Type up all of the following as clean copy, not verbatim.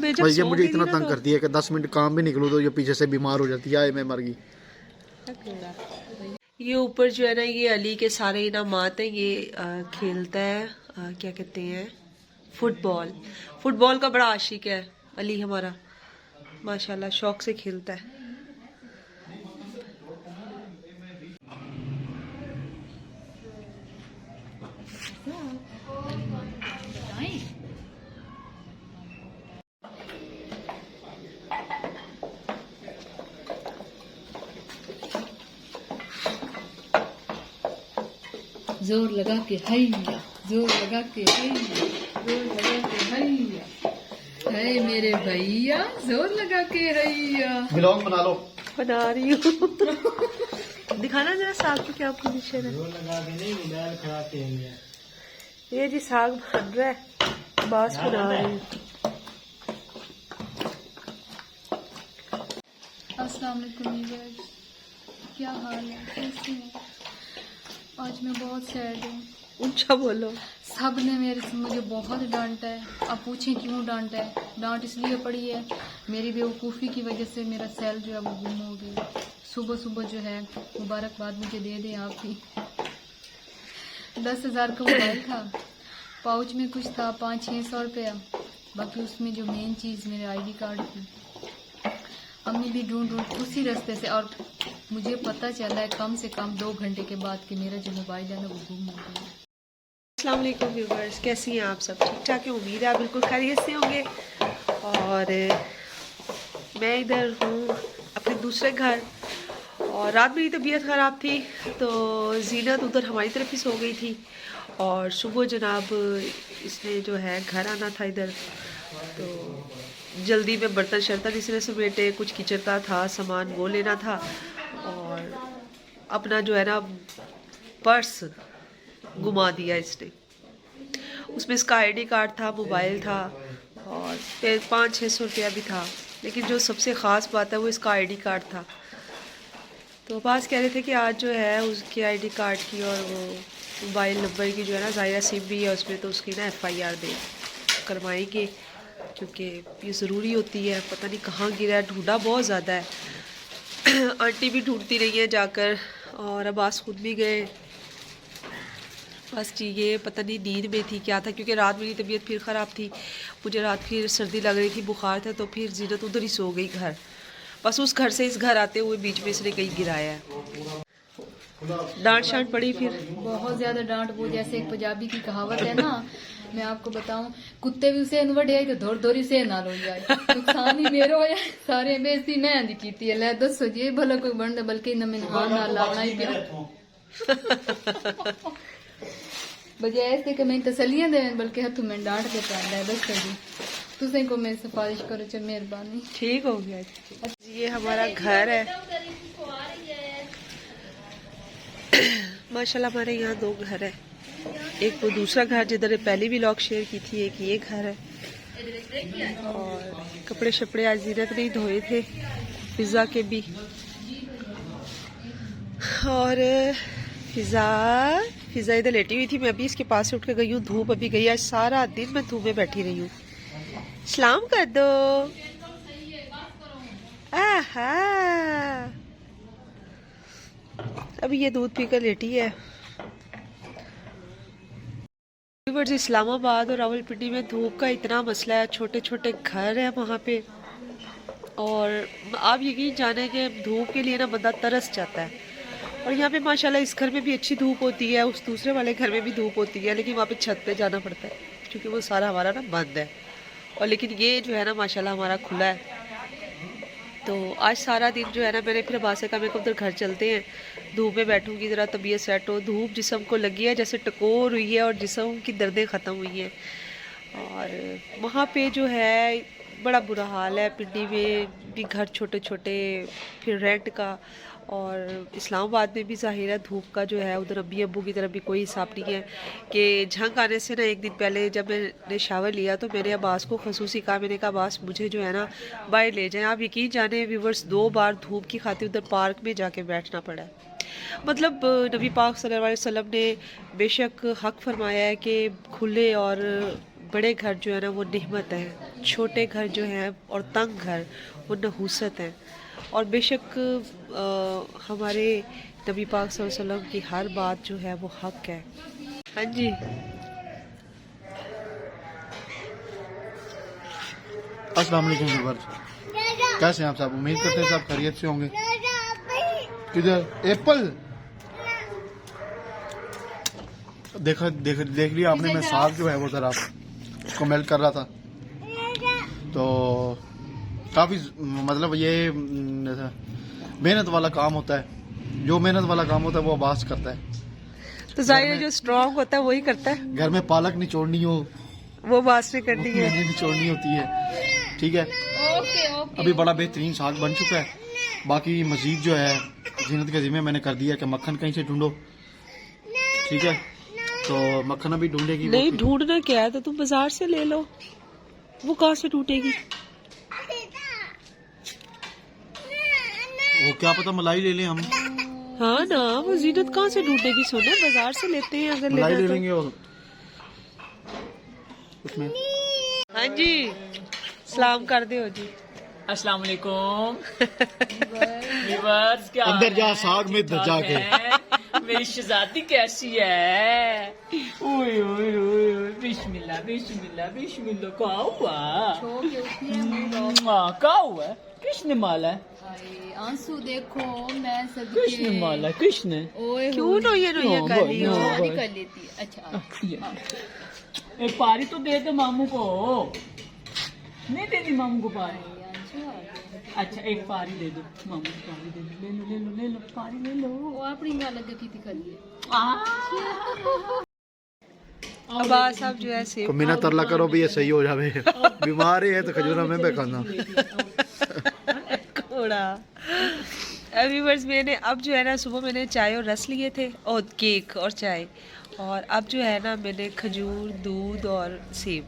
मैं जब ये मुझे इतना तंग करती है कि 10 मिनट काम भी निकलूँ तो ये पीछे से बीमार हो जाती है, मैं मर गई। ये ऊपर जो है ना, ये अली के सारे इनामात हैं। ये खेलता है क्या कहते हैं, फुटबॉल। फुटबॉल का बड़ा आशिक है अली हमारा, माशाल्लाह शौक से खेलता है। जोर लगा के हैया, जोर लगा के हैया, जोर लगा के हैया, है मेरे भैया, जोर लगा के हैया। व्लॉग बना लो। बना रही हूँ। दिखाना जरा साग की क्या पोजीशन है। जोर लगा के नहीं, मोबाइल खराब के लिए। ये जी साग बन रहा है, बास बना रही हूँ। अस्सलाम वालेकुम व्यूअर्स, क्या हाल है, कैसे हैं? आज मैं बहुत सैड हूँ। ऊंचा बोलो। सब ने मेरे से मुझे बहुत डांटा है। अब पूछें क्यों डांटा है? डांट इसलिए पड़ी है, मेरी बेवकूफ़ी की वजह से मेरा सेल जो है वो गुम हो गया। सुबह सुबह जो है, मुबारकबाद मुझे दे दें आप भी। 10,000 का मोबाइल था, पाउच में कुछ था 500-600 रुपया, बाकी उसमें जो मेन चीज़ मेरे ID कार्ड थी। अम्मी भी ढूंढ उसी रास्ते से, और मुझे पता चला है कम से कम 2 घंटे के बाद कि मेरा जो मोबाइल है ना वो गुम हो गया। अस्सलाम वालेकुम व्यूअर्स, कैसी हैं आप सब? ठीक ठाक है, उम्मीद है आप बिल्कुल खैरियत से होंगे। और मैं इधर हूँ अपने दूसरे घर, और रात मेरी तबीयत ख़राब थी तो जीनत उधर हमारी तरफ ही सो गई थी। और सुबह जनाब इसने जो है घर आना था इधर, तो जल्दी में बर्तन शर्तन इसने समेटे, कुछ किचन का था सामान वो लेना था, और अपना जो है ना पर्स घुमा दिया इसने। उसमें इसका ID कार्ड था, मोबाइल था, और 500-600 रुपया भी था, लेकिन जो सबसे ख़ास बात है वो इसका ID कार्ड था। तो पास कह रहे थे कि आज जो है उसके ID कार्ड की और वो मोबाइल नंबर की जो है ना, ज़ाहिरा सिम भी है उसमें, तो उसकी ना FIR दे करवाएंगे, क्योंकि ये ज़रूरी होती है। पता नहीं कहाँ गिरा है, ढूंढा बहुत ज़्यादा है। आंटी भी ढूंढती रही है जाकर, और अब्बास खुद भी गए। बस जी, ये पता नहीं नींद में थी क्या था, क्योंकि रात मेरी तबीयत फिर ख़राब थी, मुझे रात फिर सर्दी लग रही थी, बुखार था, तो फिर जीनत उधर ही सो गई घर। बस उस घर से इस घर आते हुए बीच में इसने कहीं गिराया है। डांट शांट पड़ी फिर बहुत ज्यादा डांट। वो जैसे एक पंजाबी की कहावत है ना, मैं आपको बताऊं, कुत्ते भी उसे वड्या तो धोर धोरी से ना लो जाए, नुकसान ही मेरा होया, सारे बेइज्जती मैं दी कीती है। ले दसो जी भला कोई बनदा, बल्कि न मैंने हां ना लाना ही पिया। बजाय इसके कि मैं तसलियां देन, बल्कि हथों में डांट के पैंदा है। दसो जी तुसें को मैं सिफारिश करो, च मेहरबानी। ठीक हो गया जी। ये हमारा घर है। माशाल्लाह हमारे यहाँ 2 घर है, एक वो दूसरा घर जिधर पहले भी व्लॉग शेयर की थी, एक ये घर है। और कपड़े शपड़े आज जीनत नहीं धोए थे, फिजा के भी। और फिजा इधर लेटी हुई थी, मैं अभी इसके पास से उठ के गई हूँ। धूप अभी गई, आज सारा दिन मैं धूप में बैठी रही हूँ। सलाम कर दो। आहा, अभी ये दूध पीकर लेटी है। इस्लामाबाद और रावलपिंडी में धूप का इतना मसला है, छोटे छोटे घर है वहाँ पे, और आप यकीन जाने कि धूप के लिए ना बंदा तरस जाता है। और यहाँ पे माशाल्लाह इस घर में भी अच्छी धूप होती है, उस दूसरे वाले घर में भी धूप होती है, लेकिन वहाँ पे छत पे जाना पड़ता है, क्योंकि वो सारा हमारा ना बंद है। और लेकिन ये जो है ना माशाल्लाह हमारा खुला है। तो आज सारा दिन जो है ना, मैंने फिर अब्बास से कहा मेरे को उधर घर चलते हैं, धूप में बैठूंगी, ज़रा तबीयत सेट हो। धूप जिस्म को लगी है जैसे टकोर हुई है, और जिस्म की दर्दें ख़त्म हुई हैं। और वहाँ पे जो है बड़ा बुरा हाल है। पिंडी में भी घर छोटे छोटे, फिर रेंट का। और इस्लामाबाद में भी ज़ाहिर है धूप का जो है, उधर अम्मी अब्बू की तरफ भी कोई हिसाब नहीं है। कि झंग आने से ना एक दिन पहले जब मैंने शावर लिया तो मैंने अब्बास को खसूसी कहा, मैंने कहा अब्बास मुझे जो है ना बाहर ले जाएं। आप यकीन जाने व्यूवर्स, 2 बार धूप की खातिर उधर पार्क में जाके बैठना पड़ा है। मतलब नबी पाक सल्लल्लाहु अलैहि वसल्लम ने बेशक हक फरमाया है कि खुले और बड़े घर जो है ना वो नेमत है, छोटे घर जो है और तंग घर वो नहूसत है। और बेशक हमारे नबी पाक सल्लल्लाहु अलैहि वसल्लम की हर बात जो है वो हक है। हाँ जी, अस्सलाम वालेकुम व्यूअर्स, कैसे हैं आप सब? उम्मीद करते हैं सब खैरियत से होंगे। किधर एप्पल देखा देख लिया आपने? मैं साग जो है वो जरा उसको मेल्ट कर रहा था, तो काफ़ी मतलब ये मेहनत वाला काम होता है। जो मेहनत वाला काम होता है वो आवाज करता है। तो जाहिर है जो स्ट्रॉन्ग होता है वही करता है। घर में पालक निचोड़नी हो वो बात नहीं करनी है, मैंने निचोड़नी होती है। ठीक है, ओके अभी बड़ा बेहतरीन साग बन चुका है। बाकी मजीद जो है जीनत के जिम्मे मैंने कर दिया कि मक्खन कहीं से ढूंढो। ठीक है, तो मक्खन अभी ढूंढेगी। नहीं ढूंढना क्या है, तो तुम बाजार से ले लो, वो कहाँ से टूटेगी? वो क्या पता मलाई ले लें हम। हाँ ना, वो जीनत कहाँ से ढूंढेगी? सोने बाजार से लेते हैं अगर मलाई ले लेना लेंगे और उसमें। हाँ जी, सलाम कर दो जी। अस्सलाम वालेकुम व्यूअर्स, क्या अंदर जा, हाल है? साग में ठीक-ठाक जाके। हैं? मेरी शहजादी कैसी है? ओए ओए ओए ओए, बिस्मिल्लाह बिस्मिल्लाह बिस्मिल्लाह। क्या हुआ? क्या हुआ? किसने माला है? आंसू देखो, मैं किसने माला है? किसने? ओए क्यों नोये नोये नो, कर रही हो? नो। चोरी कर लेती है। अच्छा एक पारी तो दे दो मामू को। नहीं देनी मामू को पारी? अच्छा एक पारी दे दो मामू को, पारी दे दो। ले लो ले लो ले लो, पारी ले लो। वो अपनी गल अगे की कर लिए। अब्बास साहब जो है तो मिना तरला करो भी ये सही हो जावे। बीमार है तो खजूरा में बेखाना। कोड़ा व्यूअर्स, मैंने अब जो है ना सुबह मैंने चाय और रस लिए थे और केक और चाय, और अब जो है ना मैंने खजूर, दूध और सेब,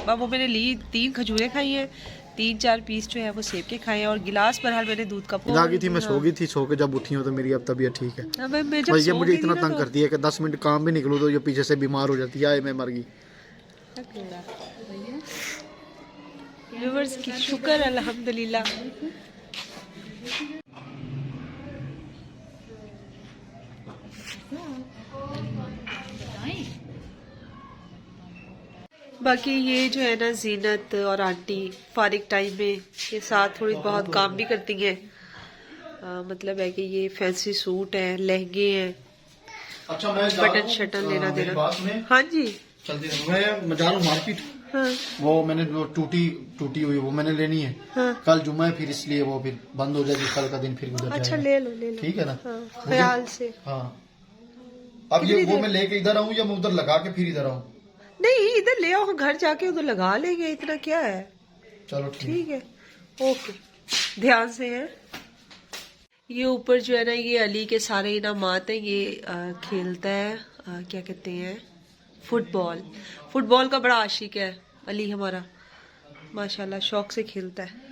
अब वो मैंने ली 3 खजूरें खाई हैं, 3-4 पीस जो है वो सेब के खाए हैं, और गिलास भर हाल मैंने दूध का जागी थी, मैं सो गई थी। सो के जब उठी हूँ तो मेरी अब तब्यत ठीक है। हाँ, मैं जब और ये सो मुझे गई इतना थी ना तंग तो- करती है कि 10 मिनट काम भी निकलूँ तो ये पीछे से बीमार हो जाती है। मैं मर गई। व्यूअर्स की शुक्र अल्हम्दुलिल्लाह। बाकी ये जो है ना जीनत और आंटी फारिग टाइम में ये साथ थोड़ी बहुत काम भी करती हैं। मतलब है कि ये फैंसी सूट है, लहंगे हैं, अच्छा, मैं बटन शटन लेना देना। हाँ जी, चलते मैं जा रहा हूँ मार्केट। हाँ वो मैंने वो टूटी हुई वो मैंने लेनी है। हाँ। कल जुम्मा है, फिर इसलिए वो फिर बंद हो जाएगी। कल का दिन फिर गुजर अच्छा जाएगा। ले लो ले लो। ठीक है ना? हाँ, ख्याल से। हाँ, अब ये वो मैं लेके इधर आऊँ या मैं उधर लगा के फिर इधर आऊँ? नहीं, इधर ले आओ, घर जाके उधर लगा लेंगे, इतना क्या है। चलो ठीक है, ओके, ध्यान से है। ये ऊपर जो है ना ये अली के सारे इनामात हैं। ये खेलता है क्या कहते हैं, फुटबॉल का बड़ा आशिक है अली हमारा, माशाल्लाह शौक से खेलता है।